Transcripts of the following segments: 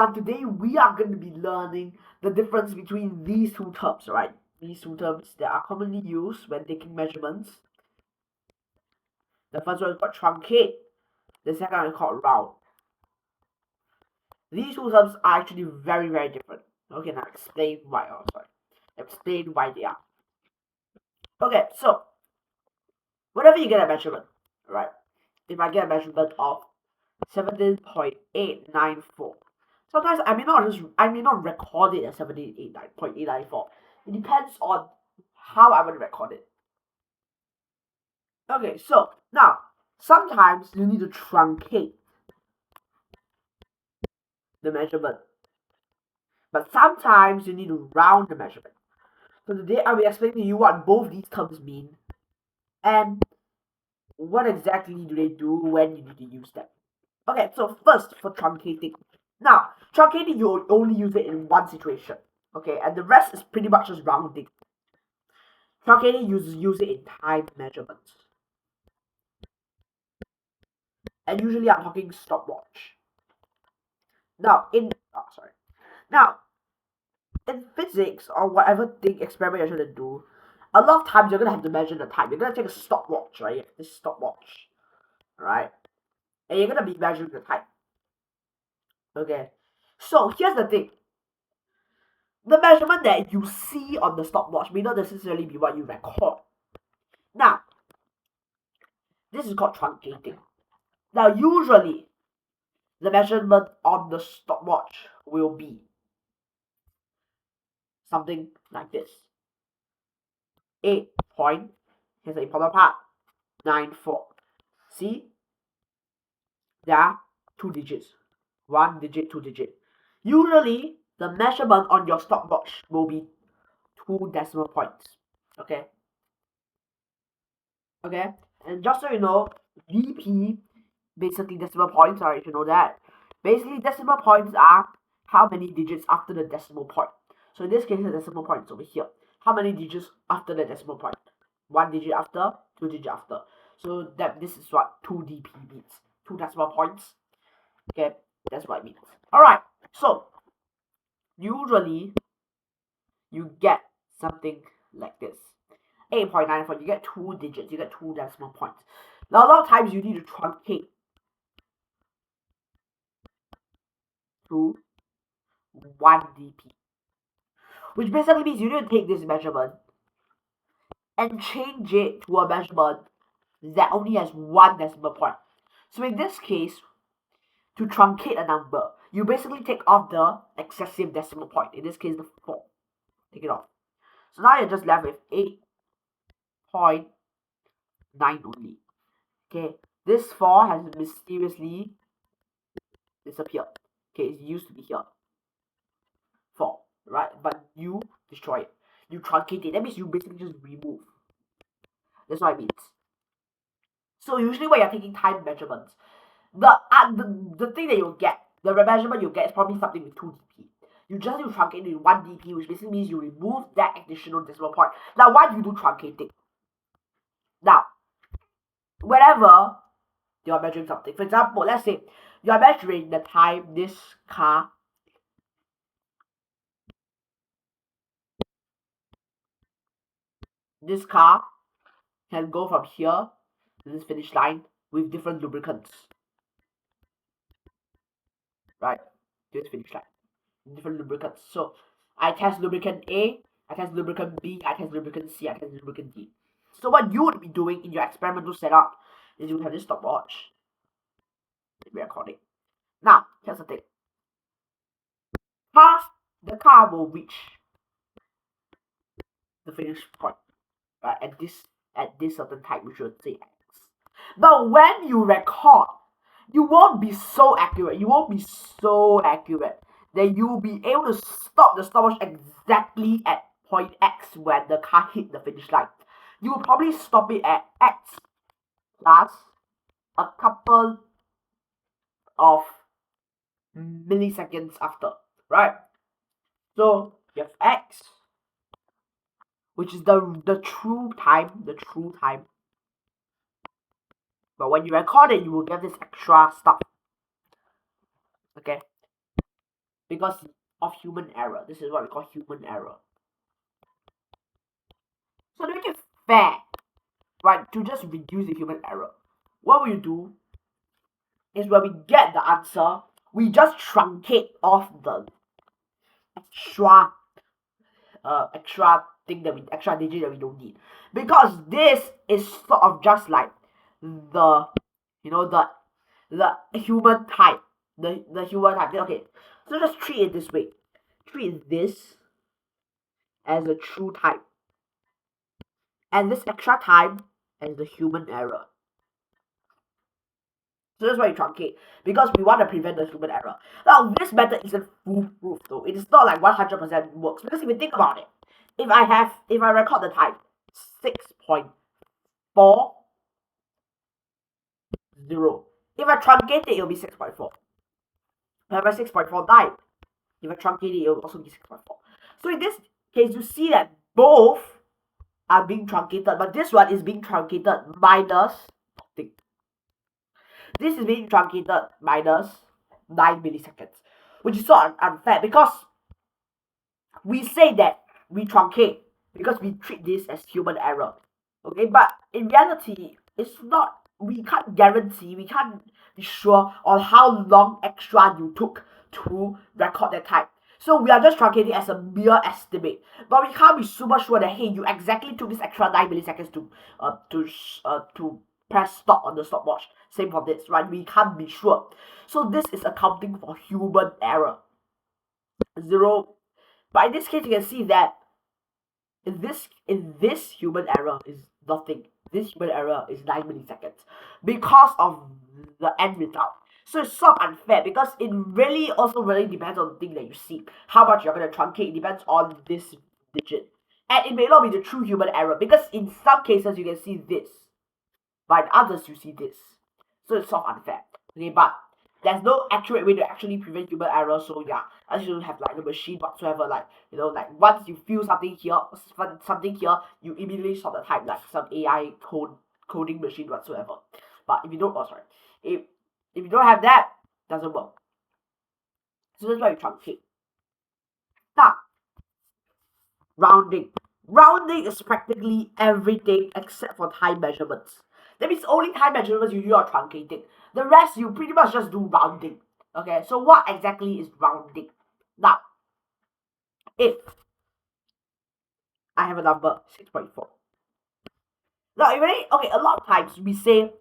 And today we are going to be learning the difference between these two terms, right? These two terms that are commonly used when taking measurements. The first one is called truncate. The second one is called round. These two terms are actually very, very different. Okay, now explain why. Oh, sorry. Explain why they are. Okay, so whenever you get a measurement, right? If I get a measurement of 17.894. Sometimes I may not record it as 17.894. It depends on how I want to record it. Okay, so now sometimes you need to truncate the measurement, but sometimes you need to round the measurement. So today I will explain to you what both these terms mean and what exactly do they do when you need to use them. Okay, so first for truncating. Now, truncating you only use it in one situation. Okay, and the rest is pretty much just rounding. Truncating use it in time measurements. And usually I'm talking stopwatch. Now Now in physics or whatever thing experiment you're trying to do, a lot of times you're gonna have to measure the time. You're gonna take a stopwatch, right? This stopwatch. Right? And you're gonna be measuring the time. Okay. So here's the thing. The measurement that you see on the stopwatch may not necessarily be what you record. Now, this is called truncating. Now, usually, the measurement on the stopwatch will be something like this. 8 point, here's the important part, 94. See? There are 2 digits. 1 digit, 2 digit. Usually, the measurement on your stopwatch will be 2 decimal points. Okay? Okay? And just so you know, DP, basically decimal points, sorry if you know that. Basically, decimal points are how many digits after the decimal point. So in this case, the decimal point is over here. How many digits after the decimal point? 1 digit after, 2 digit after. So that this is what 2DP means. 2 decimal points. Okay, that's what it means. Alright, so usually you get something like this. 8.94, you get 2 digits, you get 2 decimal points. Now a lot of times you need to truncate to 1 dp, which basically means you need to take this measurement and change it to a measurement that only has 1 decimal point. So in this case, to truncate a number, you basically take off the excessive decimal point, in this case the 4. Take it off. So now you're just left with 8.9 only. Okay, this 4 has mysteriously disappeared. Okay, it used to be here. 4, right? But you destroy it. You truncate it. That means you basically just remove. That's what it means. So usually when you're taking time measurements, the thing that you'll get, the measurement you'll get is probably something with 2 dp. You just need to truncate it in 1 dp, which basically means you remove that additional decimal point. Now, why do you do truncating? Now, whenever you're measuring something, for example, let's say you're measuring the time this car can go from here to this finish line with different lubricants. Right? To this finish line. Different lubricants. So I test lubricant A, I test lubricant B, I test lubricant C, I test lubricant D. So what you would be doing in your experimental setup is you would have this stopwatch recording. Now, here's the thing. The car will reach the finish point, right? At this certain time, we should say X. But when you record, you won't be so accurate. You won't be so accurate that you will be able to stop the stopwatch exactly at point X when the car hit the finish line. You will probably stop it at X plus a couple of milliseconds after, right? So you have X, which is the true time. But when you record it, you will get this extra stuff. Okay. because of human error. This is what we call human error. So to make it fair, right, to just reduce the human error, what will you do is when we get the answer, we just truncate off the extra extra digit that we don't need, because this is sort of just like the the human type, the human type. Okay, so just treat it this way. Treat this as a true type, and this extra time as the human error. So that's why you truncate, because we want to prevent the human error. Now, this method isn't foolproof though. It is not like 100% works, because if you think about it, if I record the time 6.40, if I truncate it, it'll be 6.4. If I have 6.49, if I truncate it, it'll also be 6.4. So in this case, you see that both are being truncated, but this one is being truncated minus nothing. This is being truncated minus 9 milliseconds, which is so unfair, because we say that we truncate because we treat this as human error. Okay, but in reality, it's not. We can't guarantee, we can't be sure on how long extra you took to record that time. So we are just truncating as a mere estimate, but we can't be super sure that hey, you exactly took this extra 9 milliseconds to press stop on the stopwatch. Same for this, right? We can't be sure. So this is accounting for human error. 0. But in this case, you can see that in this human error is nothing. This human error is 9 milliseconds because of the end result. So it's so unfair, because it really also really depends on the thing that you see. How much you're going to truncate, it depends on this digit. And it may not be the true human error, because in some cases you can see this, but in others you see this. So it's sort of unfair. Okay, but there's no accurate way to actually prevent human error, so yeah, I shouldn't have like a machine whatsoever, like, like once you feel something here, you immediately stop the time, like some AI coding machine whatsoever. But if you don't, if you don't have that, it doesn't work. So that's why we truncate. Now, rounding. Rounding is practically everything except for time measurements. That means only time measurements you are truncating. The rest you pretty much just do rounding. Okay, so what exactly is rounding? Now, if I have a number 6.4. Now, a lot of times we say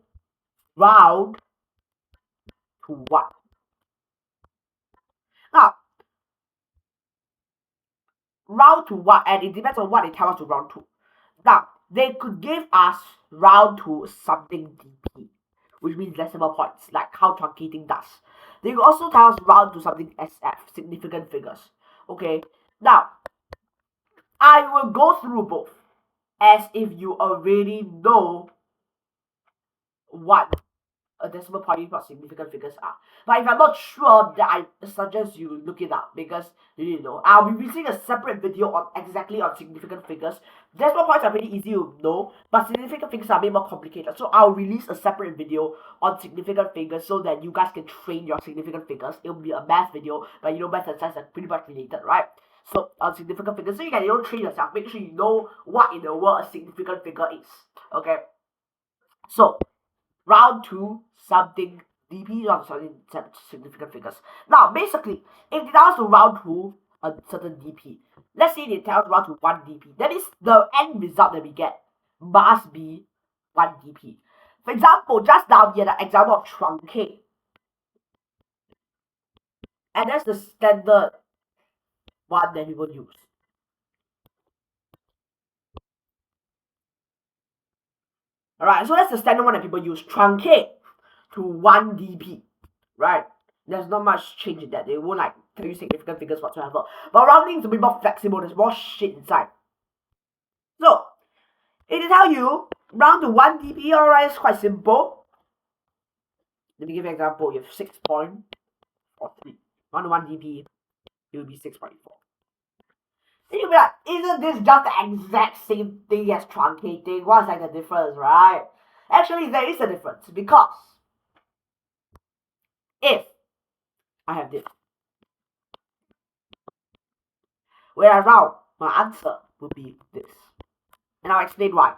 round to what? Now, round to what? And it depends on what they tell us to round to. Now, they could give us round to something dp, which means decimal points, like how truncating does. They could also tell us round to something sf, significant figures. Okay, now, I will go through both as if you already know what a decimal point what significant figures are. But if I'm not sure, then I suggest you look it up, because you need to know. I'll be releasing a separate video on significant figures. Decimal points are pretty easy to know, but significant figures are a bit more complicated. So I'll release a separate video on significant figures so that you guys can train your significant figures. It'll be a math video, but math and science are pretty much related, right? So on significant figures, so you can train yourself. Make sure you know what in the world a significant figure is. Okay. So round to something dp, round to something significant figures. Now, basically, if they tell us to round to a certain dp, let's say they tell us to round to 1 dp, that means the end result that we get must be 1 dp. For example, just now we had an example of truncate, and that's the standard one that people use. Alright, so that's the standard one that people use, truncate to 1 dp, right? There's not much change in that. They won't like tell you significant figures whatsoever. But rounding is a bit more flexible. There's more shit inside. So, if they tell you round to 1 dp, alright, it's quite simple. Let me give you an example. You have 6.43. Round to 1 dp, it will be 6.4. Then you'll be like, isn't this just the exact same thing as truncating? What's like the difference, right? Actually, there is a difference, because if I have this, When I round, my answer will be this. And I'll explain why.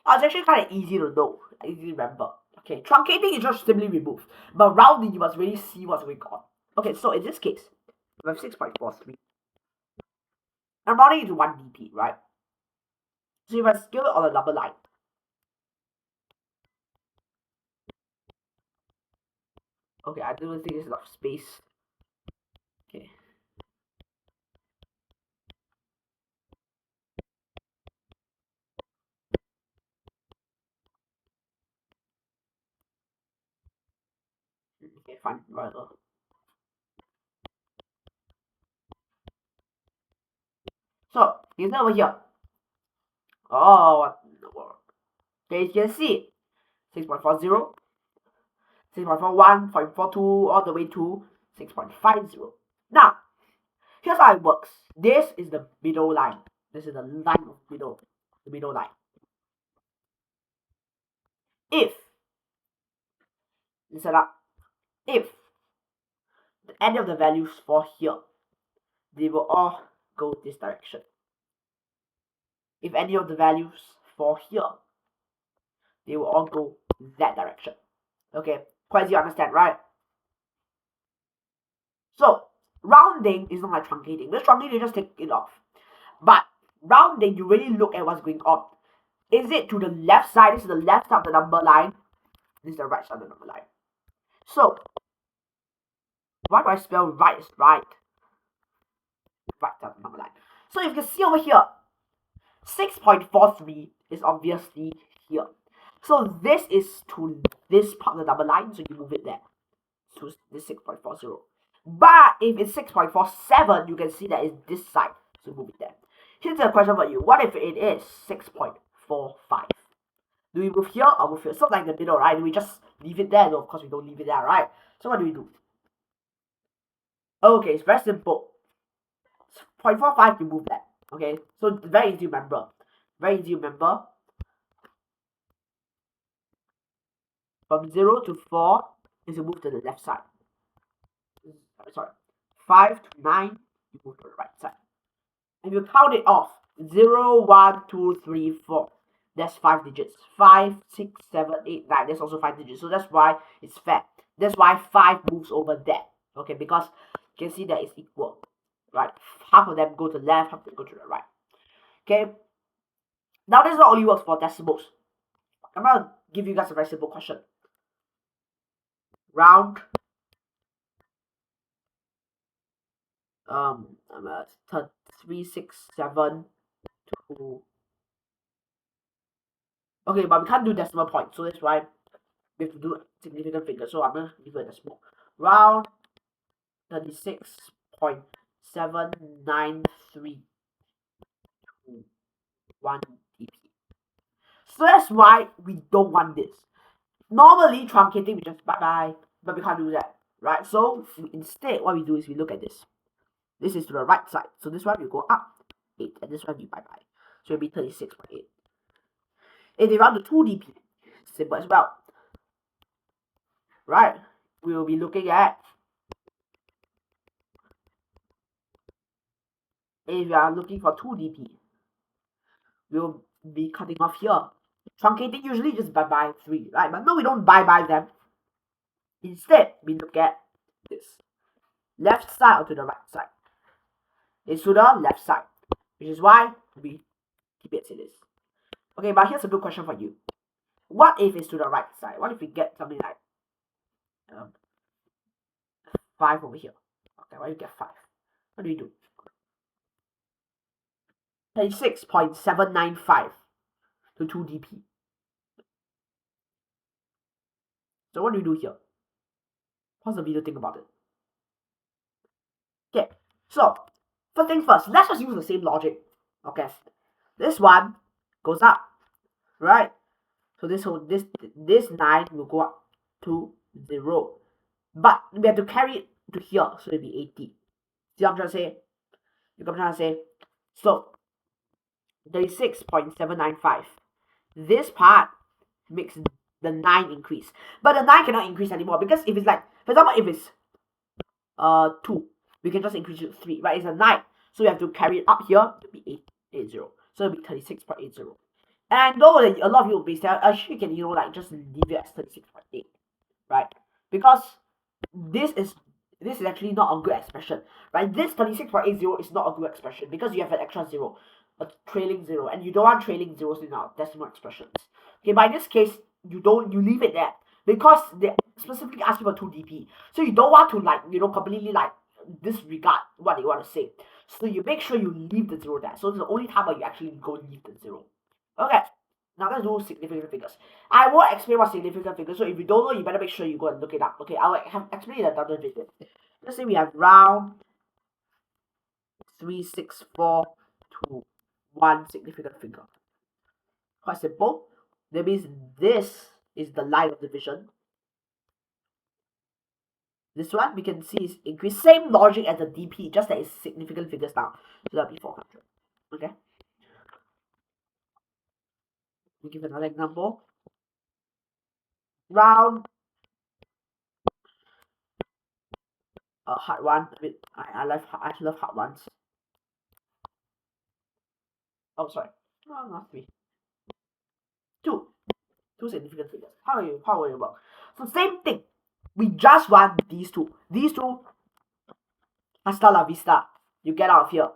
It's actually kind of easy to know, easy to remember. Okay, truncating is just simply removed, but rounding you must really see what's going on. Okay, so in this case, we have 6.43. I'm rounding it to 1 dp, right? So if I scale it on a number line, okay, I don't think there's enough space. Okay. Okay, fine, whatever. So, you see over here. Oh, what in the world? Okay, you can see 6.40, 6.41, 0.42, all the way to 6.50. Now, here's how it works. This is the middle line. This is the line of the middle line. If, listen up, if any of the values fall here, they will all go this direction. If any of the values fall here, they will all go that direction. Okay, quite easy to understand, right? So, rounding is not like truncating. With truncating, you just take it off. But rounding, you really look at what's going on. Is it to the left side? This is the left side of the number line. This is the right side of the number line. So, why do I spell right as right? Right side of the number line. So, if you can see over here, 6.43 is obviously here. So, this is to this part of the number line, so you move it there to this 6.40. But if it's 6.47, you can see that it's this side, so move it there. Here's a question for you. What if it is 6.45? Do we move here or move here? So like the middle, right? Do we just leave it there? No, of course we don't leave it there, right? So what do we do? Okay, it's very simple. 0.45, you move that. Okay, so very easy to remember. Very easy to remember. From 0 to 4 is to move to the left side. Sorry. 5 to 9, you move to the right side. If you count it off, 0, 1, 2, 3, 4. That's 5 digits. 5, 6, 7, 8, 9. That's also 5 digits. So that's why it's fair. That's why 5 moves over there. Okay, because you can see that it's equal. Right? Half of them go to the left, half of them go to the right. Okay. Now this not only works for decimals. I'm gonna give you guys a very simple question. Round 3, 6, 7 to. Okay, but we can't do decimal points, so that's why we have to do significant figures. So I'm gonna give it a decimal. Round 36.793 to 1 dp. So that's why we don't want this. Normally truncating we just bye, but we can't do that, right? So instead what we do is we look at this. This is to the right side, so this one will go up 8, and this one will bye. So it'll be 36.8. If they round to 2 dp, simple as well, right? We will be looking at, if you are looking for 2 dp, we'll be cutting off here. Truncating usually just bye 3, right? But no, we don't bye them. Instead, we look at this. Left side or to the right side? It's to the left side, which is why we keep it as it is. Okay, but here's a good question for you. What if it's to the right side? What if we get something like 5 over here? Okay, what if we get 5? What do we do? 36.795 to 2 dp. So what do we do here? Pause the video, think about it. Okay, so first thing first, let's just use the same logic. Okay, this one goes up, right? So this 9 will go up to 0, but we have to carry it to here, so it'll be 80. See what I'm trying to say? You know what I'm trying to say? So 36.795. This part makes the 9 increase, but the 9 cannot increase anymore, because if it's like, for example, if it's 2, we can just increase it to 3, right? It's a 9, So you have to carry it up here to be 880. So it'll be 36.80. And I know that a lot of you will be saying, actually, you can, like, just leave it as 36.8, right? Because this is actually not a good expression, right? This 36.80 is not a good expression because you have an extra zero, a trailing zero, and you don't want trailing zeros in our decimal expressions. Okay, but in this case, you leave it there because they specifically ask you for 2 dp. So you don't want to, like, completely, like, disregard what they want to say. So you make sure you leave the zero there. So it's the only time where you actually go leave the zero. Okay. Now let's do significant figures. I won't explain what significant figures, so if you don't know, you better make sure you go and look it up. Okay, I'll explain in another video. Let's say we have round 3, 6, 4, 2, 1 significant figure. Quite simple. That means this is the line of division. This one we can see is increased. Same logic as the DP, just that it's significant figures now. So that'll be 400. Okay. We give another example. Round hard one. I love hard ones. Oh, sorry. No, not 3. 2 significant figures. How will it work? So same thing. We just want these two. These two, hasta la vista. You get out of here.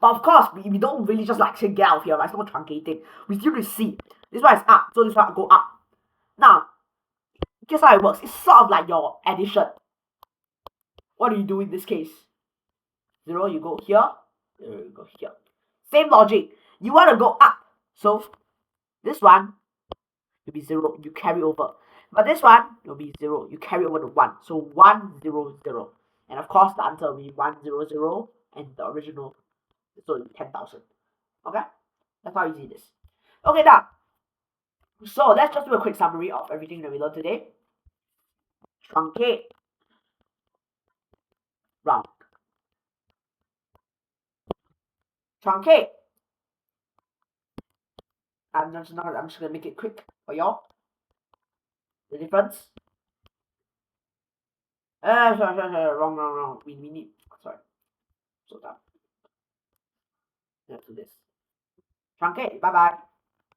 But of course, we don't really just, like, say get out of here, right? It's not truncating. We still need to see. This one is up, so this one go up. Now, guess how it works? It's sort of like your addition. What do you do in this case? 0, you go here. 0, you go here. Same logic. You want to go up. So this one will be 0. You carry over. But this one will be 0. You carry over to 1. So 1, 0, 0. And of course, the answer will be 1, 0, 0. And the original, so 10,000. Okay? That's how easy it is. Okay, now. So let's just do a quick summary of everything that we learned today. Truncate. Round. Truncate. I'm just gonna make it quick for y'all. The difference. Sorry. Wrong. We need. Sorry. So down. Let's do this. Truncate. Bye bye.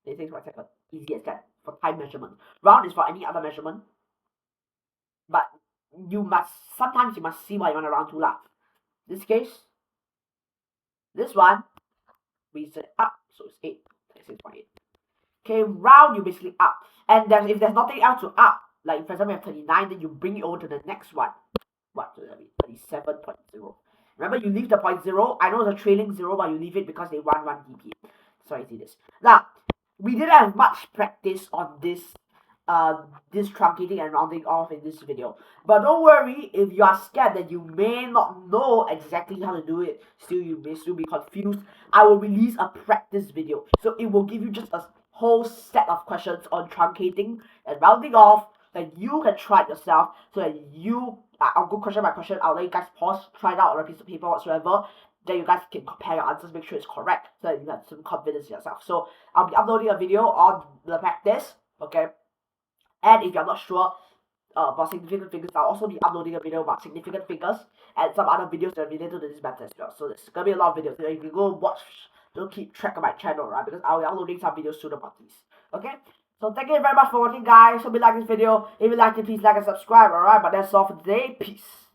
It takes 1 second. Easy as that for time measurement. Round is for any other measurement. But sometimes you must see what you want to round to lah. This case, this one, we set up, so it's 8, 6.8. Okay, round you basically up. And then if there's nothing else to up, like for example you have 39, then you bring it over to the next one. What does that mean? 37.0. Remember, you leave the 0.0. I know it's a trailing 0, but you leave it because they want 1 dp. Sorry, see this. Now, we didn't have much practice on this truncating and rounding off in this video. But don't worry, if you are scared that you may not know exactly how to do it, you may still be confused, I will release a practice video. So it will give you just a whole set of questions on truncating and rounding off that you can try it yourself, so that I'll go question by question. I'll let you guys pause, try it out on a piece of paper whatsoever. Then you guys can compare your answers, make sure it's correct, so that you have some confidence in yourself. So I'll be uploading a video on the practice, okay? And if you're not sure about significant figures, I'll also be uploading a video about significant figures and some other videos that are related to this matter as well. So there's gonna be a lot of videos. So you can go watch, don't keep track of my channel, right? Because I'll be uploading some videos soon about these. Okay? So thank you very much for watching, guys. Hope you like this video. If you liked it, please like and subscribe, alright? But that's all for today. Peace.